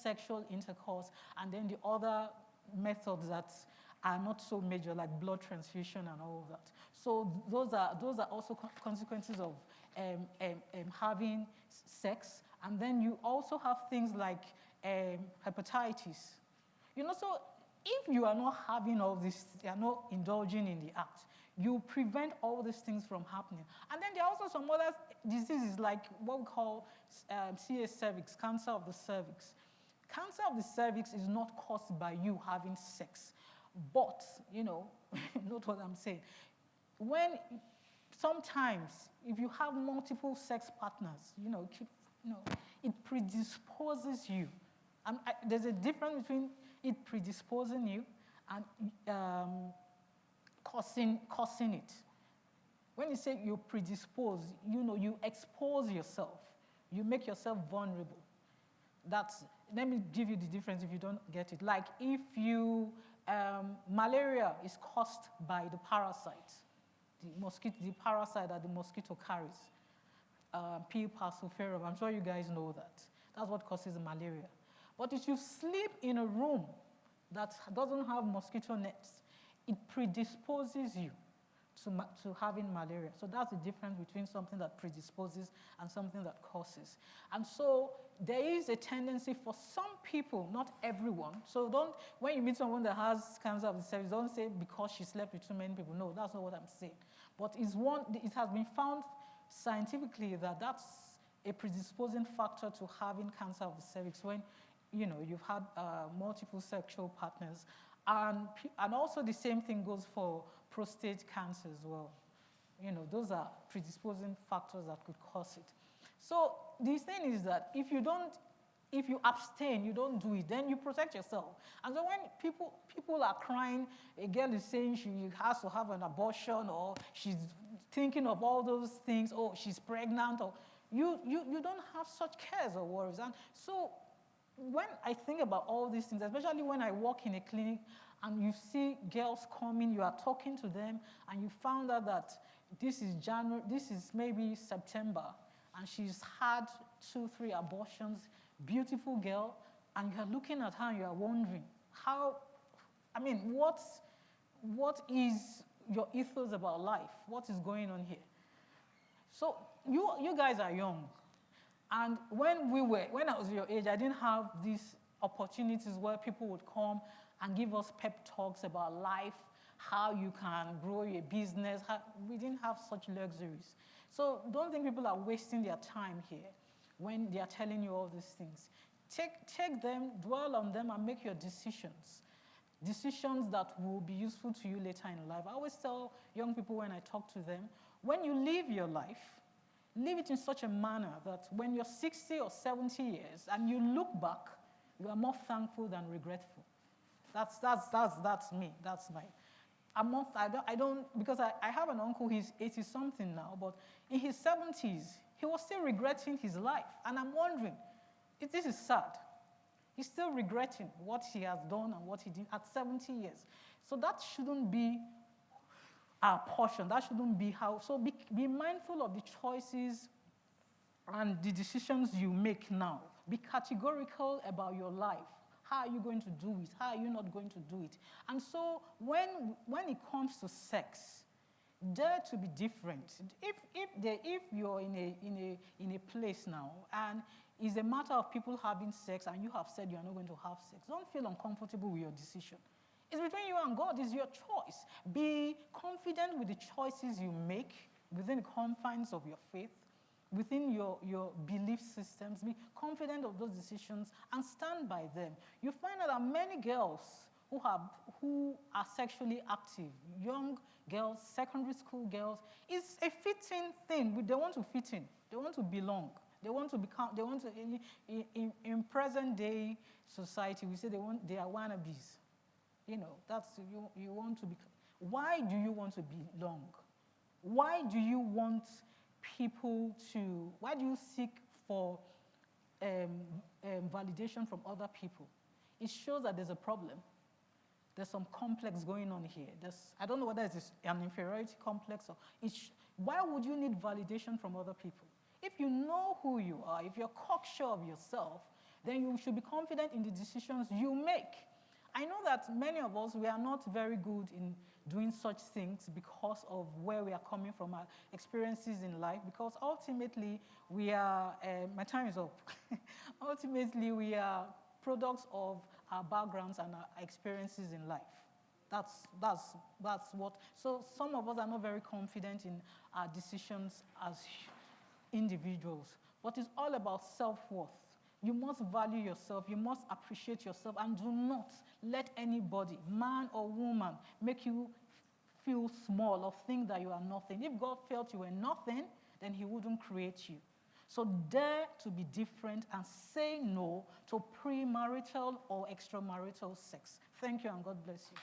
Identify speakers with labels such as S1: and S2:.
S1: sexual intercourse, and then the other methods that are not so major, like blood transfusion and all of that. So those are also consequences of having sex. And then you also have things like hepatitis. You know, so if you are not having all this, you are not indulging in the act, you prevent all these things from happening. And then there are also some other diseases like what we call CA cervix, cancer of the cervix. Cancer of the cervix is not caused by you having sex. But, you know, note what I'm saying. Sometimes, if you have multiple sex partners, it predisposes you. There's a difference between it predisposing you and causing it. When you say you predispose, you expose yourself. You make yourself vulnerable. Let me give you the difference if you don't get it. Like if malaria is caused by the parasite, the parasite that the mosquito carries, P. falciparum. I'm sure you guys know that. That's what causes malaria. But if you sleep in a room that doesn't have mosquito nets, it predisposes you to having malaria. So that's the difference between something that predisposes and something that causes. And so there is a tendency for some people, not everyone. So when you meet someone that has cancer of the cervix, don't say because she slept with too many people. No, that's not what I'm saying. But it has been found scientifically that that's a predisposing factor to having cancer of the cervix when you've had multiple sexual partners. And also the same thing goes for prostate cancer as well. Those are predisposing factors that could cause it. So the thing is that if you abstain, you don't do it, then you protect yourself. And so when people are crying, a girl is saying she has to have an abortion, or she's thinking of all those things, or she's pregnant, or you don't have such cares or worries. And so when I think about all these things, especially when I walk in a clinic and you see girls coming, you are talking to them, and you found out that this is January, this is maybe September, and she's had 2-3 abortions, beautiful girl, and you're looking at her and you're wondering, what is your ethos about life? What is going on here? So you guys are young. And when I was your age, I didn't have these opportunities where people would come and give us pep talks about life, how you can grow your business. We didn't have such luxuries. So don't think people are wasting their time here when they are telling you all these things. Take them, dwell on them, and make your decisions. Decisions that will be useful to you later in life. I always tell young people when I talk to them, when you live your life, live it in such a manner that when you're 60 or 70 years and you look back, you are more thankful than regretful. That's me. That's my. Because I have an uncle, he's 80-something now, but in his 70s, he was still regretting his life. And I'm wondering, this is sad. He's still regretting what he has done and what he did at 70 years. So that shouldn't be our portion. That shouldn't be how. So be mindful of the choices and the decisions you make now. Be categorical about your life. How are you going to do it? How are you not going to do it? And so when it comes to sex, dare to be different. If you're in a place now and it's a matter of people having sex and you have said you're not going to have sex, don't feel uncomfortable with your decision. It's between you and God. It's your choice. Be confident with the choices you make within the confines of your faith, within your belief systems. Be confident of those decisions and stand by them. You find out that many girls who are sexually active, young girls, secondary school girls, it's a fitting thing. They want to fit in. They want to belong. They want to become. They want to. In present day society, we say they are wannabes. That's you want to be. Why do you want to belong? Why do you want people to? Why do you seek for validation from other people? It shows that there's a problem. There's some complex going on here. I don't know whether it's an inferiority complex or why would you need validation from other people? If you know who you are, if you're cocksure of yourself, then you should be confident in the decisions you make. I know that many of us, we are not very good in doing such things because of where we are coming from, our experiences in life, because ultimately we are, my time is up. Ultimately, we are products of our backgrounds and our experiences in life. That's what, so some of us are not very confident in our decisions as individuals, but it's all about self-worth. You must value yourself, you must appreciate yourself, and do not let anybody, man or woman, make you feel small or think that you are nothing. If God felt you were nothing, then he wouldn't create you. So dare to be different and say no to premarital or extramarital sex. Thank you, and God bless you.